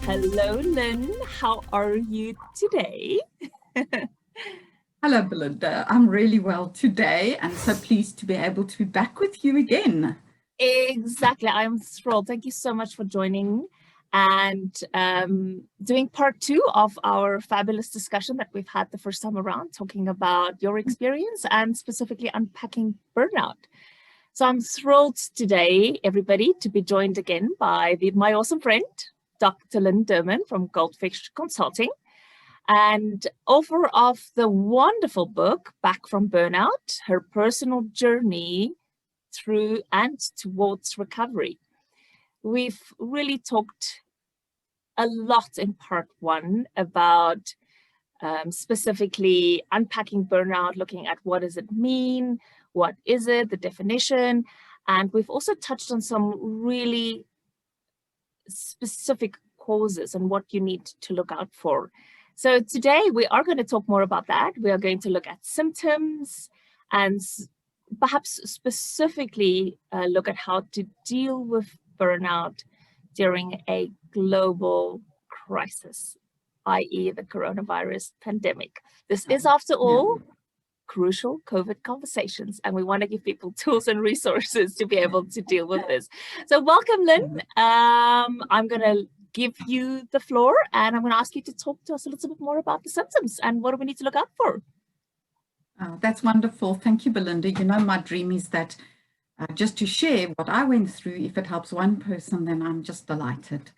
Hello, Lynne. How are you today? Hello, Belinda. I'm really well today and so pleased to be able to be back with you again. Exactly. I'm thrilled. Thank you so much for joining and doing part 2 of our fabulous discussion that we've had the first time around, talking about your experience and specifically unpacking burnout. So I'm thrilled today, everybody, to be joined again by my awesome friend, Dr. Lynne Derman from Goldfish Consulting, and author of the wonderful book, Back from Burnout, her personal journey through and towards recovery. We've really talked a lot in part 1 about specifically unpacking burnout, looking at what does it mean, what is it, the definition, and we've also touched on some really specific causes and what you need to look out for. So today we are going to talk more about that. We are going to look at symptoms and perhaps specifically look at how to deal with burnout during a global crisis, i.e. the coronavirus pandemic. This is, after all, crucial COVID conversations, and we want to give people tools and resources to be able to deal with this. So welcome, Lynne. I'm going to give you the floor, and I'm going to ask you to talk to us a little bit more about the symptoms and what do we need to look out for. That's wonderful. Thank you, Belinda. You know, my dream is that just to share what I went through. If it helps one person, then I'm just delighted.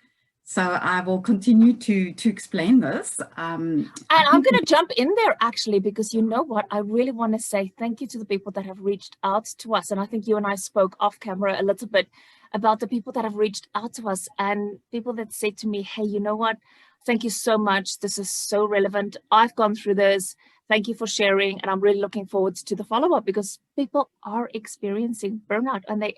So I will continue to explain this. And I'm going to jump in there, actually, because you know what? I really want to say thank you to the people that have reached out to us. And I think you and I spoke off camera a little bit about the people that have reached out to us and people that say to me, hey, you know what? Thank you so much. This is so relevant. I've gone through this. Thank you for sharing. And I'm really looking forward to the follow-up because people are experiencing burnout and they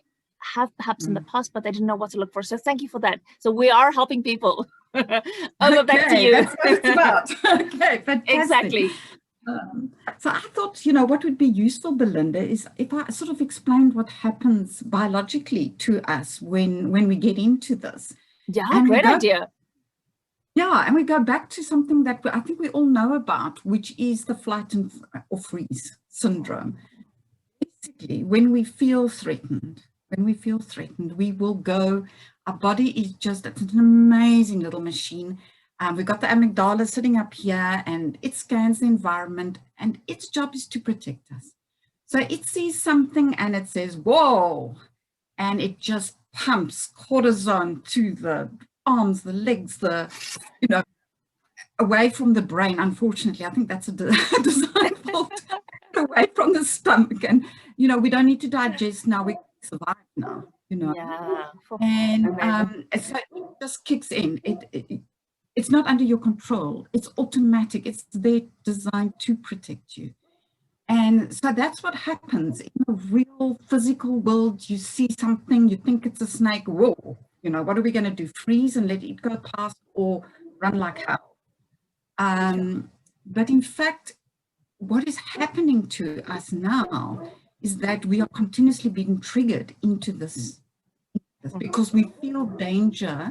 have perhaps in the past, but they didn't know what to look for. So thank you for that. So we are helping people. Over back to you. That's what it's about. Okay, fantastic. Exactly. So I thought, you know, what would be useful, Belinda, is if I sort of explained what happens biologically to us when we get into this. Yeah, and great idea. Yeah, and we go back to something that I think we all know about, which is the flight or freeze syndrome. Basically, when we feel threatened, we will go, our body is just, it's an amazing little machine. We've got the amygdala sitting up here and it scans the environment and its job is to protect us. So it sees something and it says, whoa, and it just pumps cortisone to the arms, the legs, away from the brain. Unfortunately, I think that's a design fault, away from the stomach. And, you know, we don't need to digest now, we survive now, you know. Yeah. And so it just kicks in. It's not under your control. It's automatic. It's there designed to protect you. And so that's what happens in the real physical world. You see something, you think it's a snake. Whoa, you know, what are we going to do? Freeze and let it go past or run like hell? But in fact, what is happening to us now is that we are continuously being triggered into this because we feel danger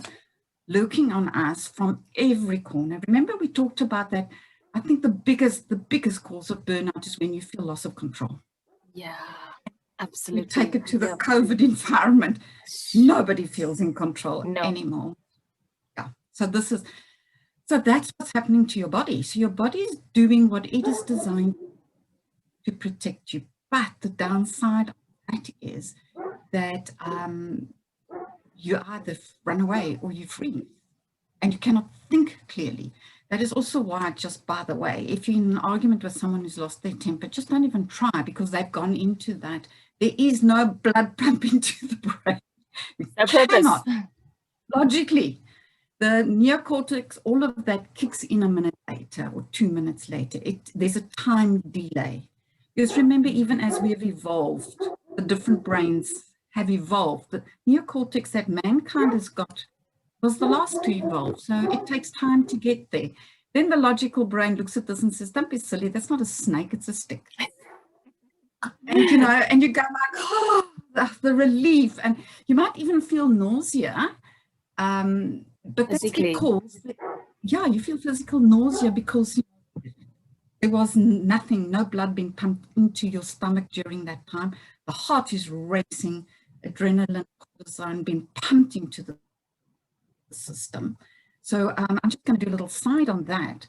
lurking on us from every corner. Remember, we talked about that. I think the biggest cause of burnout is when you feel loss of control. Yeah, absolutely. You take it to the COVID environment. Nobody feels in control anymore. Yeah. So that's what's happening to your body. So your body is doing what it is designed to protect you. But the downside of that is that you either run away or you freeze and you cannot think clearly. That is also why, just by the way, if you're in an argument with someone who's lost their temper, just don't even try because they've gone into that. There is no blood pumping to the brain. No purpose. Logically, the neocortex, all of that kicks in a minute later or 2 minutes later. There's a time delay. Because remember, even as we have evolved, the different brains have evolved. The neocortex that mankind has got was the last to evolve. So it takes time to get there. Then the logical brain looks at this and says, don't be silly, that's not a snake, it's a stick. And, you know, and you go like, oh, the relief. And you might even feel nausea. But that's because, yeah, you feel physical nausea because there was nothing, no blood being pumped into your stomach during that time. The heart is racing, adrenaline, cortisone being pumped into the system. So I'm just going to do a little side on that.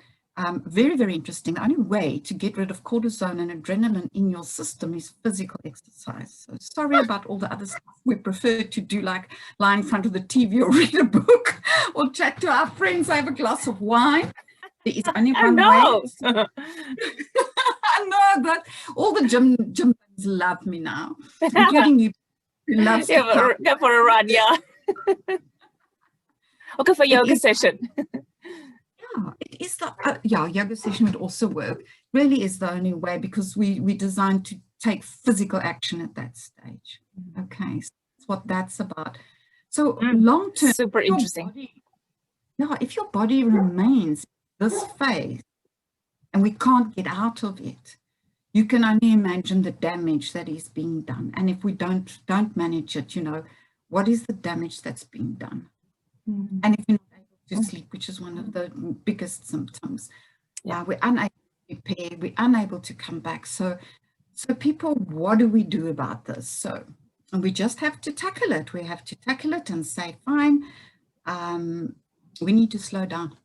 Very, very interesting. The only way to get rid of cortisone and adrenaline in your system is physical exercise. So sorry about all the other stuff we prefer to do, like lie in front of the TV or read a book or chat to our friends, have a glass of wine. There is only one way. I know that all the gym love me now, including you. Who loves to go for a run, yeah. Okay, for yoga session. Yeah, it is the yoga session would also work. Really is the only way, because we designed to take physical action at that stage. Okay, so that's what that's about. So long term, super interesting. If your body remains this phase and we can't get out of it, you can only imagine the damage that is being done. And if we don't manage it, what is the damage that's being done? And if you're not able to sleep, which is one of the biggest symptoms, we're unable to prepare, we're unable to come back. So people, what do we do about this? And we just have to tackle it. We have to tackle it and say, fine, we need to slow down.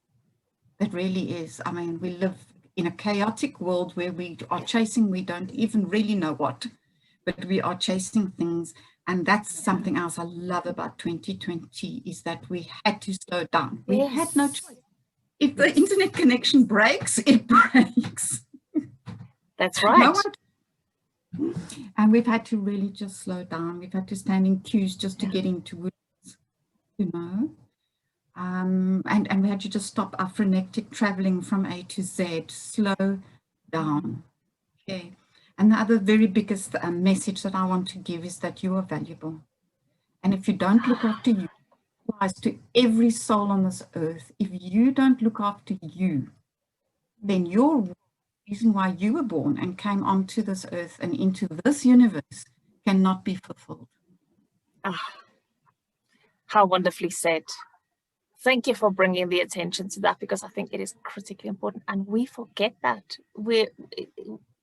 It really is. I mean, we live in a chaotic world where we are chasing, we don't even really know what, but we are chasing things. And that's something else I love about 2020, is that we had to slow down. We had no choice. If the internet connection breaks, it breaks. That's right. And we've had to really just slow down. We've had to stand in queues just to get into woods, and we had to just stop our frenetic traveling from A to Z, slow down. Okay. And the other very biggest message that I want to give is that you are valuable. And if you don't look after you, it applies to every soul on this earth. If you don't look after you, then your reason why you were born and came onto this earth and into this universe cannot be fulfilled. How wonderfully said. Thank you for bringing the attention to that, because I think it is critically important, and we forget that. We're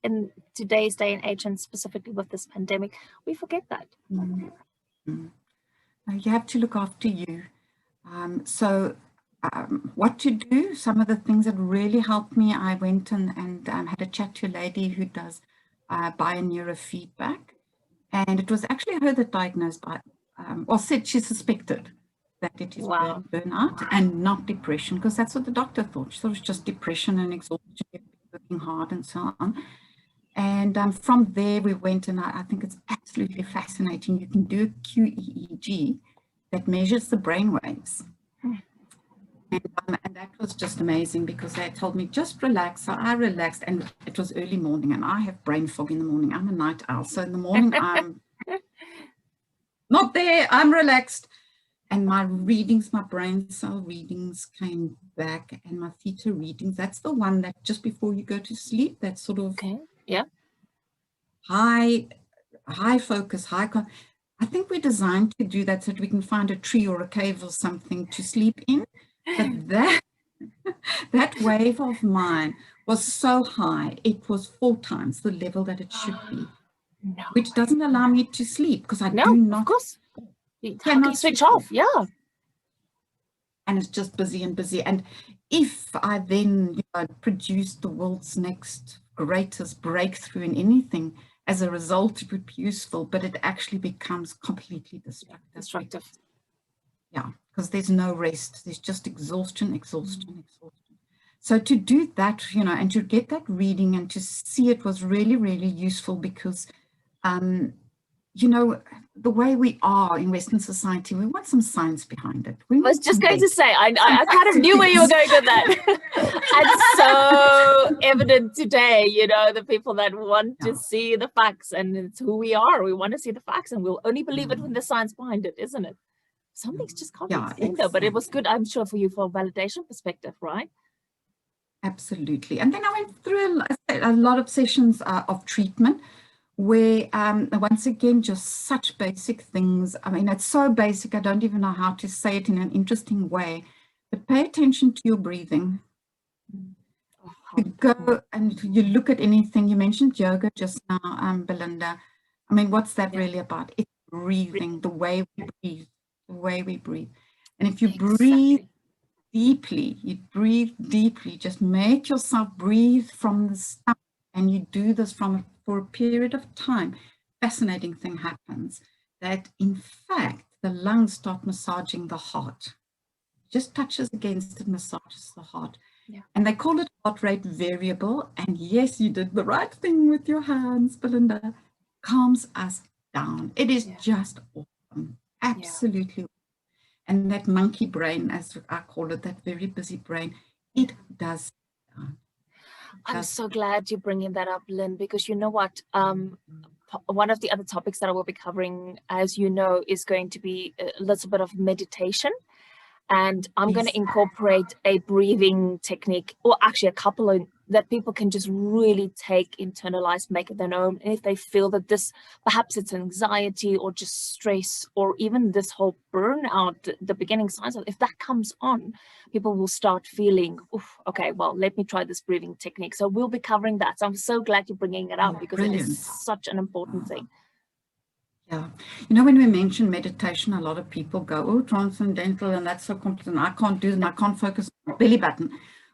in today's day and age, and specifically with this pandemic, we forget that. You have to look after you. What to do? Some of the things that really helped me, I went and had a chat to a lady who does bioneurofeedback, and it was actually her that diagnosed said she suspected that it is burnout and not depression, because that's what the doctor thought. She thought it was just depression and exhaustion, working hard and so on. And from there we went, and I think it's absolutely fascinating. You can do a QEEG that measures the brain waves. And that was just amazing, because they told me, just relax. So I relaxed, and it was early morning, and I have brain fog in the morning. I'm a night owl. So in the morning, I'm not there. I'm relaxed. And my readings, my brain cell readings came back, and my theta readings, that's the one that just before you go to sleep, that's sort of high focus, I think we're designed to do that so that we can find a tree or a cave or something to sleep in. But that wave of mine was so high, it was 4 times the level that it should be, which doesn't allow me to sleep, because I do not. Of course. You cannot switch off, and it's just busy and busy. And if I then produce the world's next greatest breakthrough in anything, as a result, it would be useful, but it actually becomes completely destructive. Yeah, because there's no rest. There's just exhaustion. So to do that, and to get that reading and to see it was really, really useful, because the way we are in Western society, we want some science behind it. I was just going to say, I kind of knew where you were going with that. It's so evident today, the people that want to see the facts, and it's who we are. We want to see the facts, and we'll only believe it when there's science behind it, isn't it? Some things just can't be explained, though, but it was good, I'm sure, for you for a validation perspective, right? Absolutely. And then I went through a lot of sessions of treatment, where once again, just such basic things. I mean, it's so basic, I don't even know how to say it in an interesting way, but pay attention to your breathing. You go and you look at anything. You mentioned yoga just now, Belinda. I mean, what's that really about? It's breathing, the way we breathe, the way we breathe. And if you breathe deeply, just make yourself breathe from the stomach, and you do this for a period of time. Fascinating thing happens, that in fact, the lungs start massaging the heart. Just touches against it, massages the heart. Yeah. And they call it heart rate variable. And yes, you did the right thing with your hands, Belinda. Calms us down. It is just awesome. Absolutely. And that monkey brain, as I call it, that very busy brain, it does. I'm so glad you're bringing that up, Lynne, because you know what? One of the other topics that I will be covering, as you know, is going to be a little bit of meditation. And I'm going to incorporate a breathing technique, or actually a couple of, that people can just really take, internalize, make it their own. And if they feel that this, perhaps it's anxiety or just stress, or even this whole burnout, the beginning signs of, if that comes on, people will start feeling, okay, well, let me try this breathing technique. So we'll be covering that. So I'm so glad you're bringing it up, because it is such an important thing. Yeah. You know, when we mention meditation, a lot of people go, oh, transcendental, and that's so complicated. I can't do it, and I can't focus on my belly button.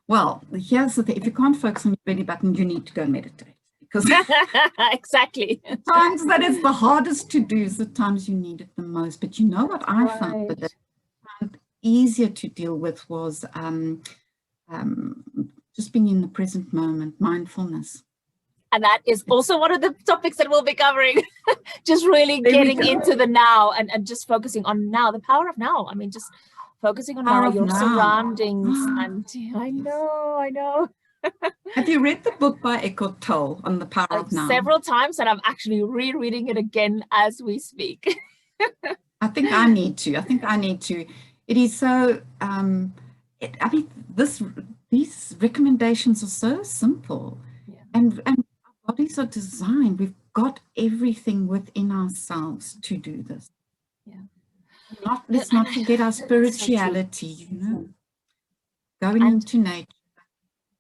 Well, here's the thing. If you can't focus on your belly button, you need to go meditate. Because exactly. the times that is the hardest to do is the times you need it the most. But you know what I found that easier to deal with was just being in the present moment, mindfulness. And that is also one of the topics that we'll be covering. Just really getting into the now and just focusing on now, the power of now. I mean, just focusing on now, your surroundings. And I know. Have you read the book by Eckhart Tolle on the power of now? Several times, and I'm actually rereading it again as we speak. I think I need to. It is so, I mean, these recommendations are so simple. Yeah. And bodies are designed, we've got everything within ourselves to do this. Yeah. Let's not forget our spirituality, you know, going into nature,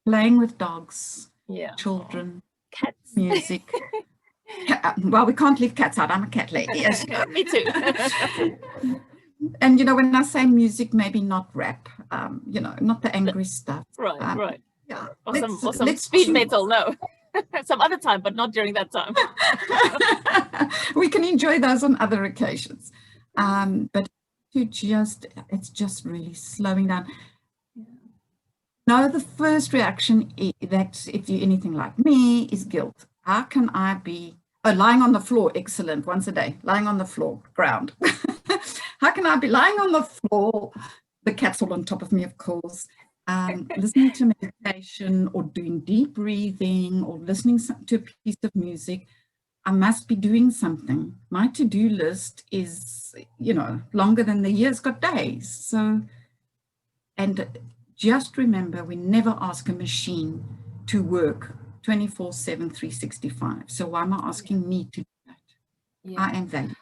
playing with dogs, children, cats, music. Well, we can't leave cats out. I'm a cat lady. Yes. Me too. And, you know, when I say music, maybe not rap, you know, not the angry stuff. Right. Yeah. Or some speed metal, no. Some other time, but not during that time. We can enjoy those on other occasions. But it's just really slowing down. No, the first reaction that if you're anything like me is guilt. How can I be lying on the floor? Excellent. Once a day, lying on the floor, ground. How can I be lying on the floor? The cat's all on top of me, of course. Listening to meditation or doing deep breathing or listening to a piece of music. I must be doing something. My to-do list is, you know, longer than the year's got days. So, and just remember, we never ask a machine to work 24/7, 365. So why am I asking me to do that? Yeah. I am valuable.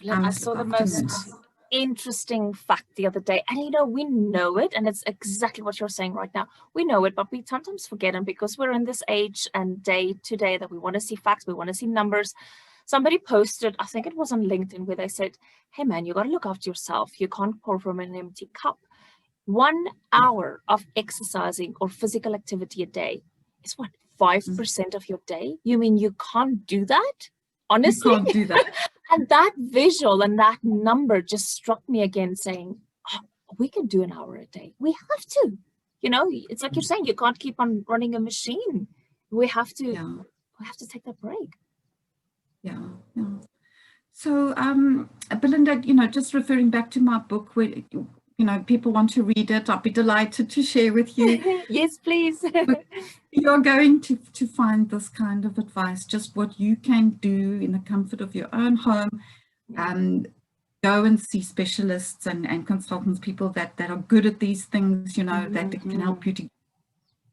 I saw the most interesting fact the other day, and you know, we know it, and it's exactly what you're saying right now. We know it, but we sometimes forget them because we're in this age and day to day that we want to see facts, we want to see numbers. Somebody posted, I think it was on LinkedIn, where they said, hey man, you got to look after yourself. You can't pour from an empty cup. 1 hour of exercising or physical activity a day is what, 5% of your day? You mean you can't do that? Honestly? You can't do that. And that visual and that number just struck me again, saying, oh, we can do an hour a day. We have to. You know, it's like you're saying, you can't keep on running a machine. We have to take that break. Yeah. So, Belinda, you know, just referring back to my book, where, you know, people want to read it, I'll be delighted to share with you. Yes, please. You're going to find this kind of advice, just what you can do in the comfort of your own home. Go and see specialists and consultants, people that are good at these things, you know, that can help you to.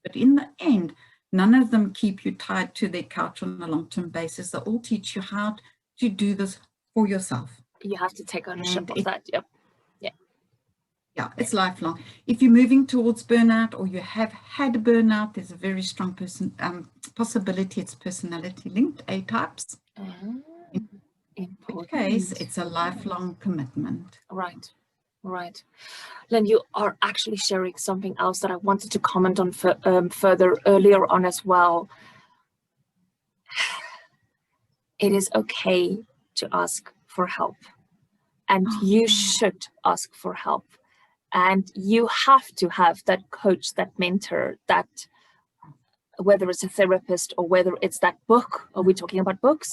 But in the end, none of them keep you tied to their couch on a long-term basis. They all teach you how to do this for yourself. You have to take ownership of that. Yep. Yeah. Yeah, it's lifelong. If you're moving towards burnout or you have had burnout, there's a very strong possibility it's personality linked, A types. In which case, it's a lifelong commitment. Right, right. Lynne, you are actually sharing something else that I wanted to comment on further earlier on as well. It is okay to ask for help, and you should ask for help. And you have to have that coach, that mentor, that, whether it's a therapist or whether it's that book, are we talking about books?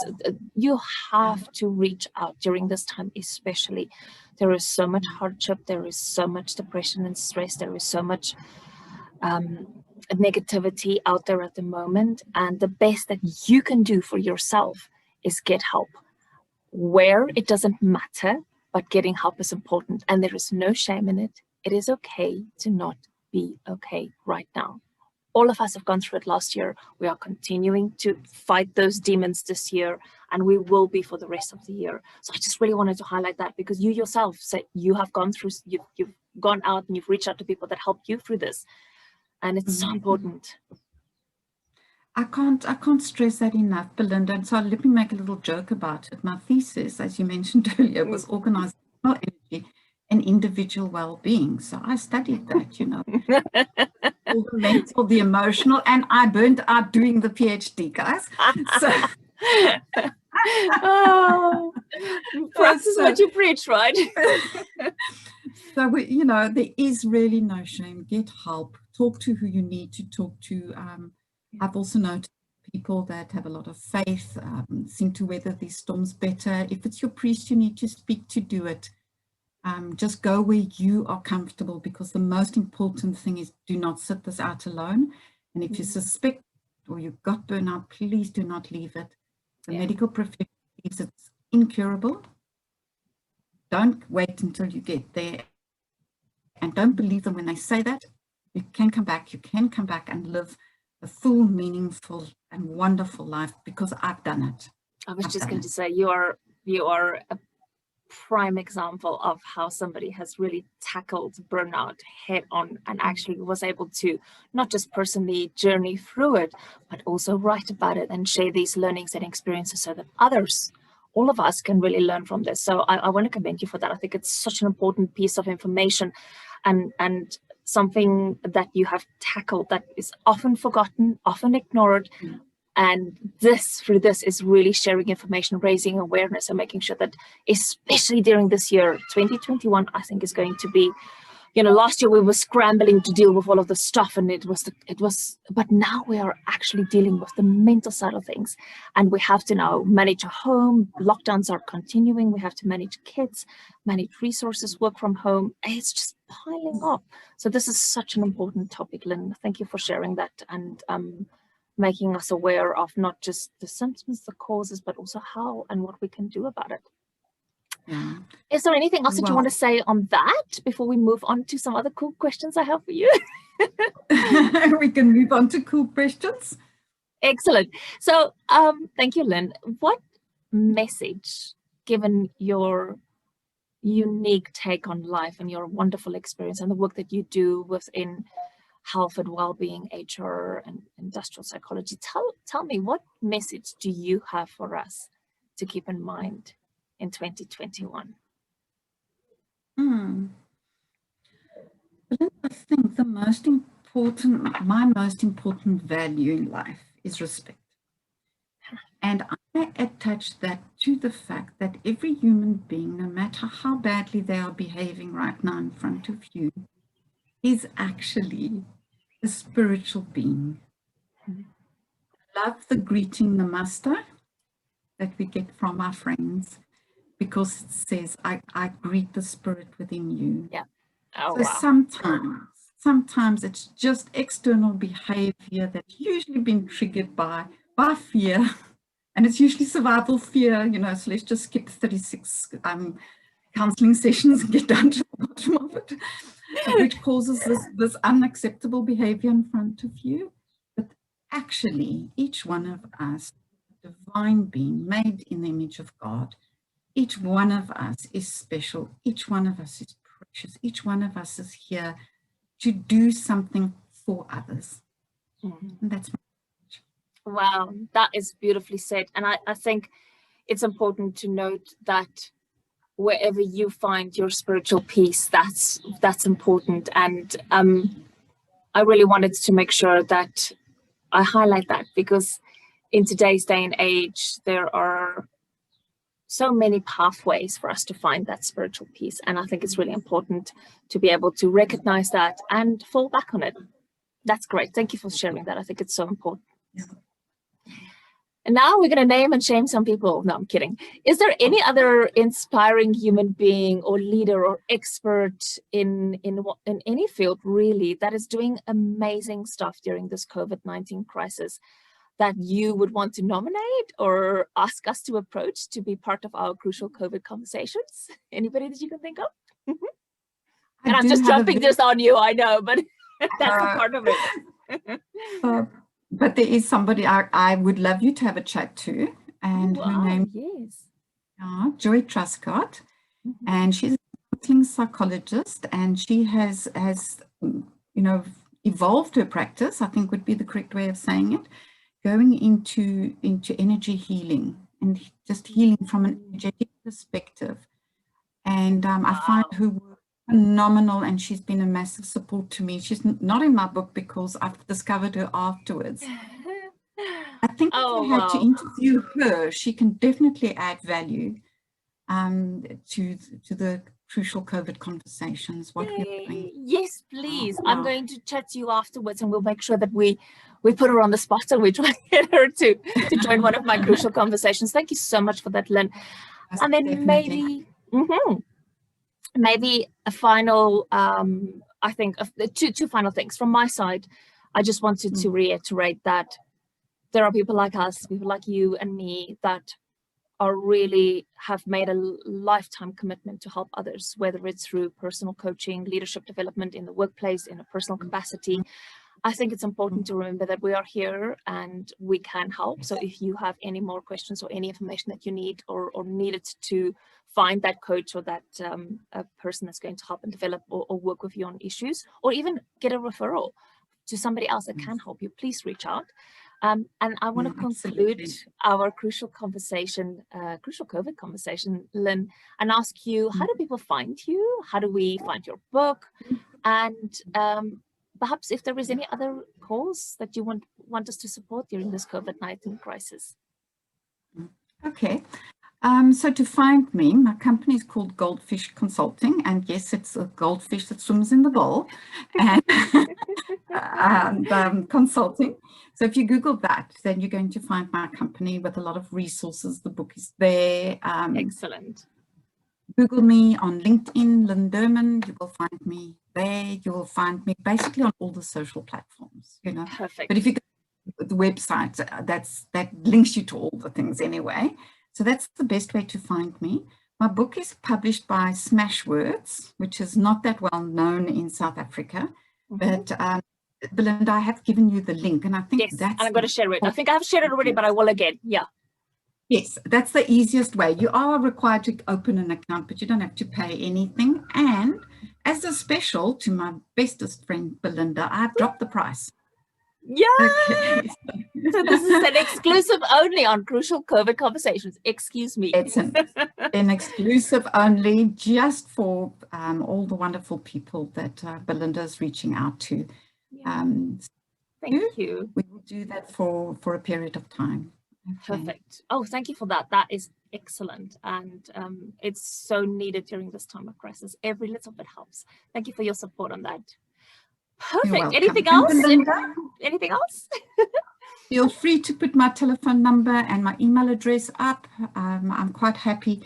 You have to reach out during this time, especially. There is so much hardship, there is so much depression and stress, there is so much negativity out there at the moment. And the best that you can do for yourself is get help. Where it doesn't matter, but getting help is important. And there is no shame in it. It is okay to not be okay right now. All of us have gone through it last year. We are continuing to fight those demons this year, and we will be for the rest of the year. So I just really wanted to highlight that, because you yourself said you have gone through, you've gone out and you've reached out to people that helped you through this. And it's so important. I can't stress that enough, Belinda. And so let me make a little joke about it. My thesis, as you mentioned earlier, was organizational energy and individual well-being. So I studied that, you know, all the mental, the emotional, and I burned out doing the PhD, guys. So oh, practice what you preach, right? So you know, there is really no shame. Get help. Talk to who you need to talk to. I've also noticed people that have a lot of faith seem to weather these storms better. If it's your priest you need to speak to, do it. Just go where you are comfortable, because the most important thing is do not sit this out alone. And if you suspect or you've got burnout, please do not leave it. The medical profession believes it's incurable. Don't wait until you get there. And don't believe them when they say that. You can come back. You can come back and live a full, meaningful, and wonderful life, because I've done it. I was just going to say, you are a prime example of how somebody has really tackled burnout head on and actually was able to not just personally journey through it, but also write about it and share these learnings and experiences so that others, all of us, can really learn from this. So I want to commend you for that. I think it's such an important piece of information and something that you have tackled that is often forgotten, often ignored. And through this is really sharing information, raising awareness, and making sure that, especially during this year, 2021, I think is going to be, you know, last year we were scrambling to deal with all of the stuff, and but now we are actually dealing with the mental side of things, and we have to now manage a home. Lockdowns are continuing. We have to manage kids, manage resources, work from home. It's just piling up. So this is such an important topic, Lynne. Thank you for sharing that and making us aware of not just the symptoms, the causes, but also how and what we can do about it. Yeah. Is there anything else that you want to say on that before we move on to some other cool questions I have for you? We can move on to cool questions. Excellent. So thank you, Lynne. What message, given your unique take on life and your wonderful experience and the work that you do within health and well-being, HR and industrial psychology, tell me, what message do you have for us to keep in mind in 2021? I think my most important value in life is respect. And I attach that to the fact that every human being, no matter how badly they are behaving right now in front of you, is actually a spiritual being. Love the greeting, namaste, that we get from our friends, because it says, I greet the spirit within you. Yeah. Oh, so wow. Sometimes it's just external behavior that's usually been triggered by fear, and it's usually survival fear, you know. So let's just skip 36 counseling sessions and get down to the bottom of it, which causes this unacceptable behavior in front of you. But actually, each one of us, a divine being made in the image of God, each one of us is special. Each one of us is precious. Each one of us is here to do something for others. And that's my message. Wow, that is beautifully said. And I think it's important to note that wherever you find your spiritual peace, that's important. And I really wanted to make sure that I highlight that, because in today's day and age, there are so many pathways for us to find that spiritual peace. And I think it's really important to be able to recognize that and fall back on it. That's great. Thank you for sharing that. I think it's so important. Yeah. And now we're going to name and shame some people. No, I'm kidding. Is there any other inspiring human being or leader or expert in any field, really, that is doing amazing stuff during this COVID-19 crisis that you would want to nominate or ask us to approach to be part of our crucial COVID conversations? Anybody that you can think of? And I'm just jumping this on you, I know, but that's a part of it. But there is somebody I would love you to have a chat to, and her name is Joy Truscott, and she's a counseling psychologist, and she has evolved her practice, I think would be the correct way of saying it, going into energy healing and just healing from an energetic perspective. And I find her work phenomenal, and she's been a massive support to me. She's not in my book because I've discovered her afterwards. I think if I had to interview her, she can definitely add value to the crucial COVID conversations. What we're doing. Yes, please. I'm going to chat to you afterwards, and we'll make sure that we put her on the spot and we try to get her to join one of my crucial conversations. Thank you so much for that, Lynne. And then definitely. Maybe a final, I think, two final things from my side. I just wanted to reiterate that there are people like us, people like you and me, that are really have made a lifetime commitment to help others, whether it's through personal coaching, leadership development in the workplace, in a personal capacity. I think it's important to remember that we are here and we can help. So if you have any more questions or any information that you need or needed to find that coach or that a person that's going to help and develop or work with you on issues, or even get a referral to somebody else that can help you, please reach out. And I want to conclude our crucial conversation, crucial COVID conversation, Lynne, and ask you, how do people find you? How do we find your book? And perhaps if there is any other cause that you want us to support during this COVID-19 crisis. Okay. So to find me, my company is called Goldfish Consulting, and yes, it's a goldfish that swims in the bowl, and consulting. So if you Google that, then you're going to find my company with a lot of resources. The book is there. Excellent. Google me on LinkedIn, Lynne Derman. You will find me there. You will find me basically on all the social platforms. Perfect. But if you go to the website, that links you to all the things anyway. So that's the best way to find me. My book is published by Smashwords, which is not that well known in South Africa. But Belinda, I have given you the link, and I think that's... and I'm going to share it. I think I've shared it already, but I will again. Yeah. Yes, that's the easiest way. You are required to open an account, but you don't have to pay anything. And as a special to my bestest friend, Belinda, I've dropped the price. Yeah. Okay. So this is an exclusive only on Crucial COVID Conversations. Excuse me. It's an exclusive only just for all the wonderful people that Belinda is reaching out to. Thank you. We will do that for a period of time. Okay. Perfect. Oh, thank you for that. That is excellent. And it's so needed during this time of crisis. Every little bit helps. Thank you for your support on that. Perfect. Anything else? Anything else? Feel free to put my telephone number and my email address up. I'm quite happy.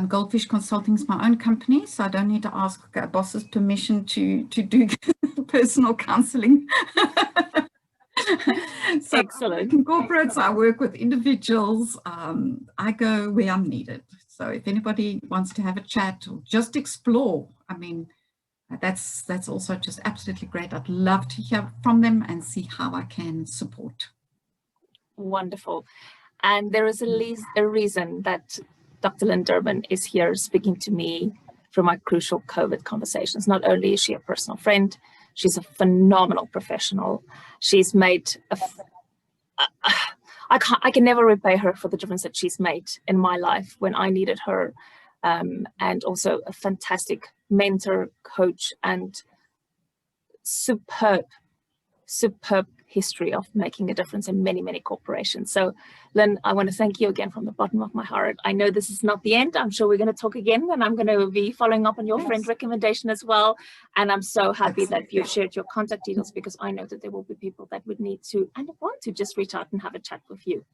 Goldfish Consulting is my own company, so I don't need to ask a boss's permission to do personal counseling. So excellent. In corporates, I work with individuals. I go where I'm needed. So if anybody wants to have a chat or just explore, I mean, that's also just absolutely great. I'd love to hear from them and see how I can support. Wonderful. And there is at least a reason that Dr. Lynne Derman is here speaking to me through my crucial COVID conversations. Not only is she a personal friend, she's a phenomenal professional. She's made I can never repay her for the difference that she's made in my life when I needed her, and also a fantastic mentor, coach, and superb history of making a difference in many, many corporations. So, Lynne, I want to thank you again from the bottom of my heart. I know this is not the end. I'm sure we're going to talk again, and I'm going to be following up on your friend recommendation as well. And I'm so happy that you've shared your contact details, because I know that there will be people that would need to and want to just reach out and have a chat with you.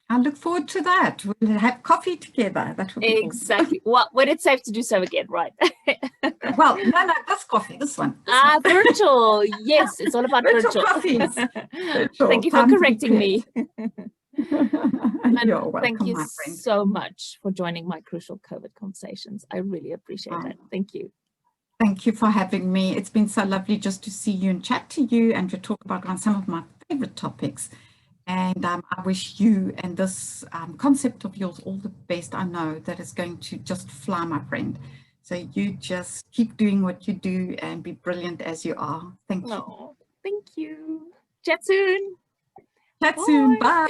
I look forward to that. We'll have coffee together. That will be exactly. Awesome. Well, when it's safe to do so again, right? Well, no, this coffee, this one. Virtual. Yes, it's all about virtual coffees. Thank you for correcting me. You're welcome, thank you my friend. so much for joining my crucial COVID conversations. I really appreciate it. Thank you. Thank you for having me. It's been so lovely just to see you and chat to you and to talk about some of my favorite topics. And I wish you and this concept of yours all the best. I know that it's going to just fly, my friend. So you just keep doing what you do and be brilliant as you are. Thank you. Oh, thank you. Chat soon. Chat soon. Bye.